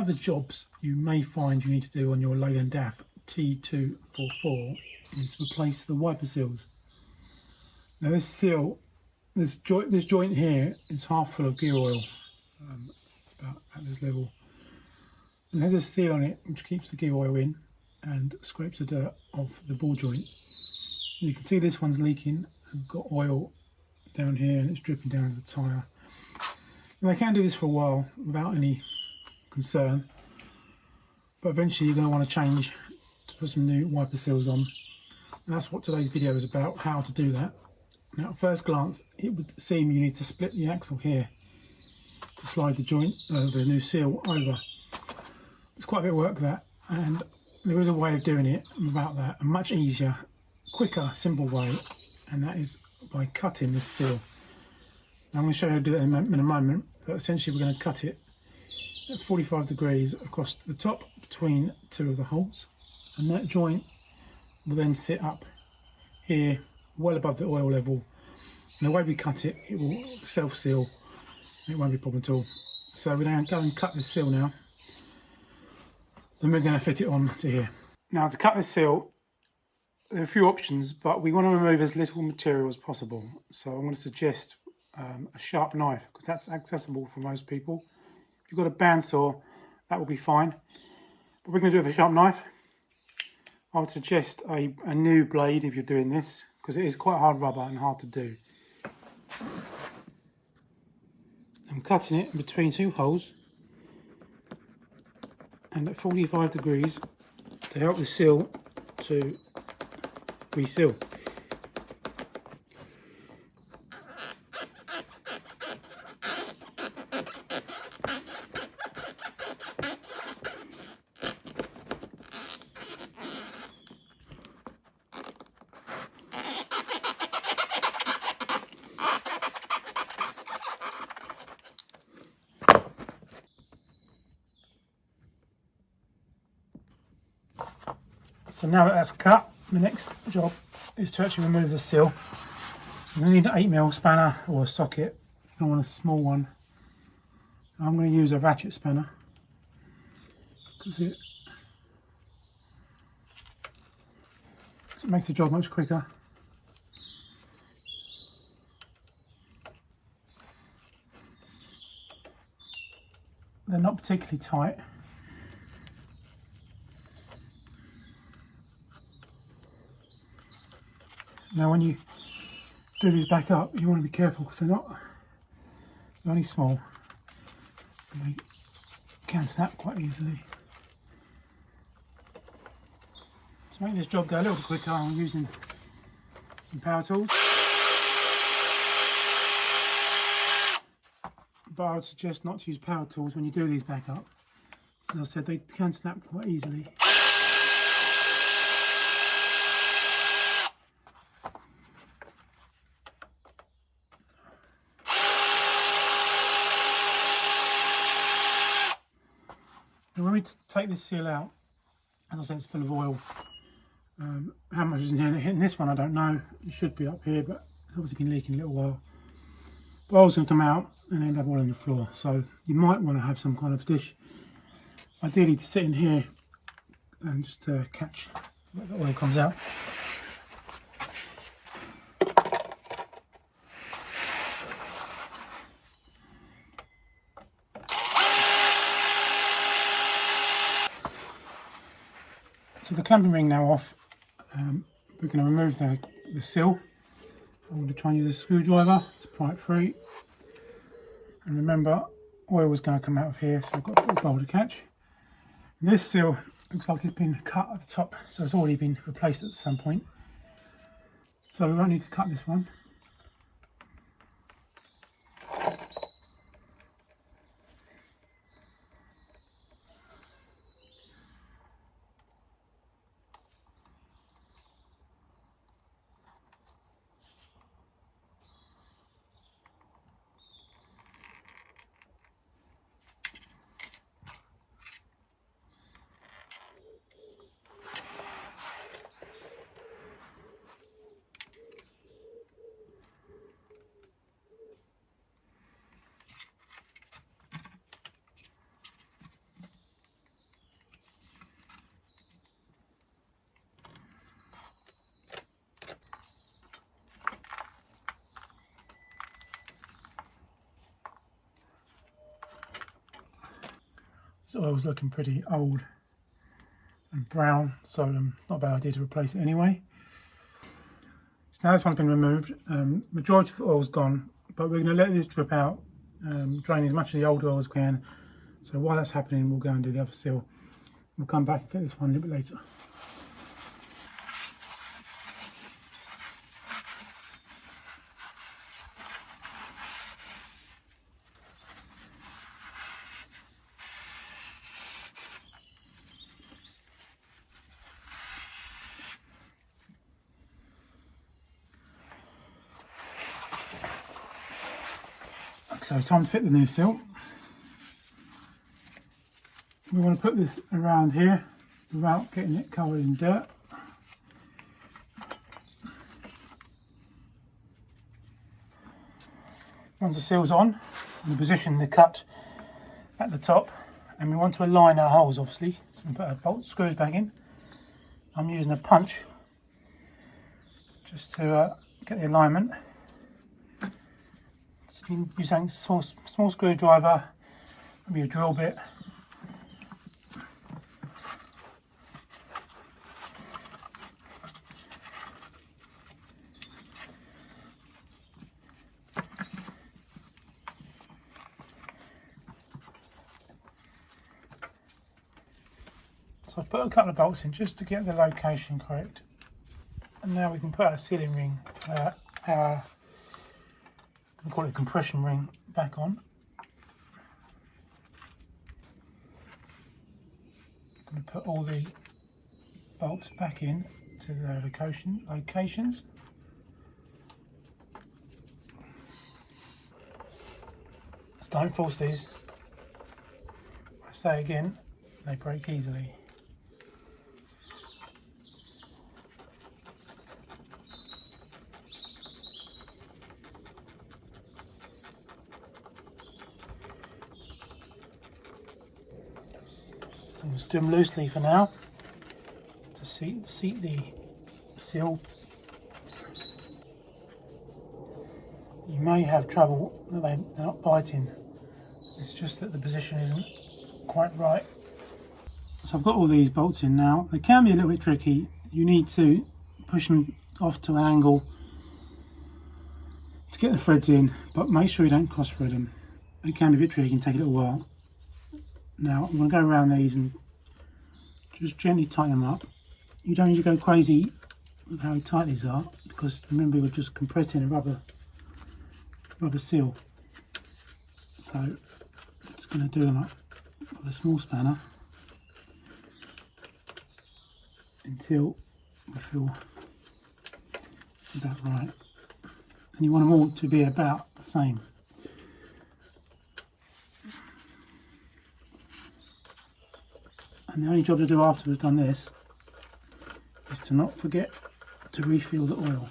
of the jobs you may find you need to do on your Leyland Daf T244 is replace the wiper seals. Now this seal, this joint here is half full of gear oil, about at this level. And there's a seal on it which keeps the gear oil in and scrapes the dirt off the ball joint. You can see this one's leaking and got oil down here and it's dripping down to the tyre. And they can do this for a while without any concern, but eventually you're going to want to change to put some new wiper seals on. And that's what today's video is about, how to do that. Now at first glance it would seem you need to split the axle here to slide the joint, the new seal over. It's quite a bit of work that, and there is a way of doing it without that, a much easier, quicker, simple way, and that is by cutting this seal. Now I'm going to show you how to do that in a moment, but essentially we're going to cut it at 45 degrees across the top between two of the holes, and that joint will then sit up here well above the oil level, and the way we cut it, it will self-seal, it won't be a problem at all. So we're going to go and cut this seal now, then we're going to fit it on to here. Now to cut this seal, there are a few options, but we want to remove as little material as possible. So I'm going to suggest a sharp knife, because that's accessible for most people. If you've got a bandsaw, that will be fine. But we're going to do it with a sharp knife. I would suggest a new blade if you're doing this, because it is quite hard rubber and hard to do. I'm cutting it in between two holes and at 45 degrees to help the seal to reseal. So now that that's cut, the next job is to actually remove the seal. You're going to need an 8mm spanner or a socket. I want a small one. I'm going to use a ratchet spanner because it makes the job much quicker. They're not particularly tight. Now when you do these back up, you want to be careful because they're only small. And they can snap quite easily. To make this job go a little bit quicker, I'm using some power tools. But I would suggest not to use power tools when you do these back up. As I said, they can snap quite easily. And when we take this seal out, as I said, it's full of oil. How much is in here? In this one, I don't know. It should be up here, but it's obviously been leaking a little while. But oil's going to come out and end up all on the floor. So you might want to have some kind of dish, ideally to sit in here and just catch where the oil comes out. So the clamping ring now off, we're going to remove the seal. I'm going to try and use a screwdriver to pry it free. And remember, oil was going to come out of here, so I've got a little bowl to catch. And this seal looks like it's been cut at the top, so it's already been replaced at some point. So we won't need to cut this one. This oil's looking pretty old and brown, so not a bad idea to replace it anyway. So now this one's been removed, majority of the oil's gone, but we're going to let this drip out, drain as much of the old oil as we can. So while that's happening, we'll go and do the other seal. We'll come back and fit this one a little bit later. So time to fit the new seal. We want to put this around here without getting it covered in dirt. Once the seal's on, we position the cut at the top, and we want to align our holes obviously. So we put our bolt screws back in. I'm using a punch just to get the alignment. So you can use a small screwdriver, maybe a drill bit. So I've put a couple of bolts in just to get the location correct. And now we can put our sealing ring, our we call it a compression ring, back on. I'm going to put all the bolts back in to their locations. Don't force these. I say again, they break easily. Just do them loosely for now to seat the seal. You may have trouble that they're not biting. It's just that the position isn't quite right. So I've got all these bolts in now. They can be a little bit tricky. You need to push them off to an angle to get the threads in, but make sure you don't cross thread them. It can be a bit tricky and take a little while. Now I'm going to go around these and just gently tighten them up. You don't need to go crazy with how tight these are, because remember we're just compressing a rubber seal. So I'm just going to do them up with a small spanner until we feel about right. And you want them all to be about the same. And the only job to do after we've done this is to not forget to refill the oil.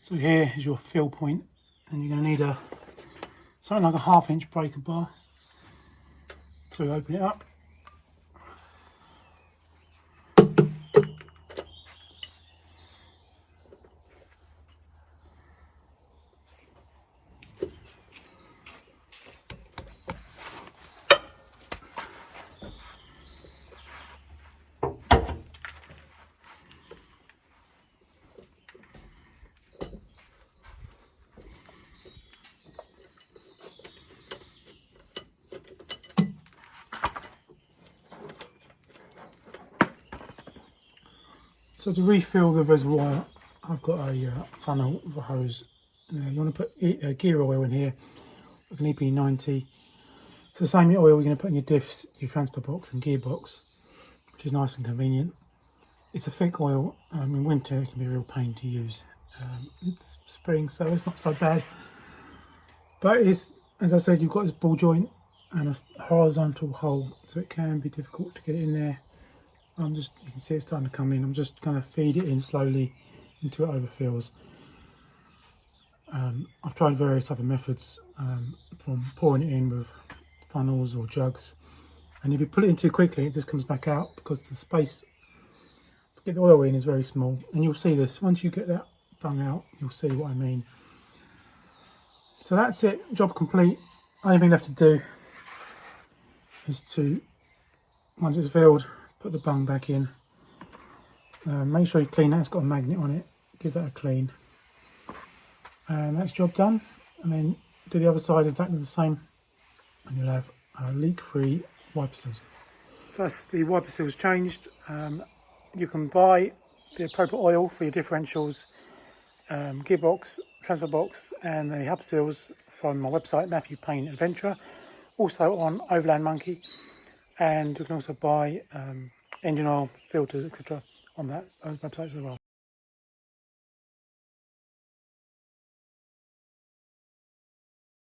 So here is your fill point, and you're going to need something like a 1/2 inch breaker bar to open it up. So to refill the reservoir, I've got a funnel with a hose. You want to put gear oil in here, like an EP90. It's the same oil you're going to put in your diffs, your transfer box and gearbox, which is nice and convenient. It's a thick oil. In winter it can be a real pain to use. It's spring, so it's not so bad. But it's, as I said, you've got this ball joint and a horizontal hole, so it can be difficult to get it in there. You can see it's starting to come in. I'm just going to feed it in slowly until it overfills. I've tried various other methods, from pouring it in with funnels or jugs, and if you put it in too quickly it just comes back out because the space to get the oil in is very small. And you'll see this once you get that bung out, you'll see what I mean. So that's it, job complete. Only thing left to do is to, once it's filled, put the bung back in. Make sure you clean that, it's got a magnet on it, give that a clean. And that's job done. And then do the other side exactly the same, and you'll have leak-free wiper seals. So that's the wiper seals changed. You can buy the appropriate oil for your differentials, gearbox, transfer box and the hub seals from my website, Matthew Payne Adventurer, also on Overland Monkey, and you can also buy engine oil, filters, etc. on those websites as well.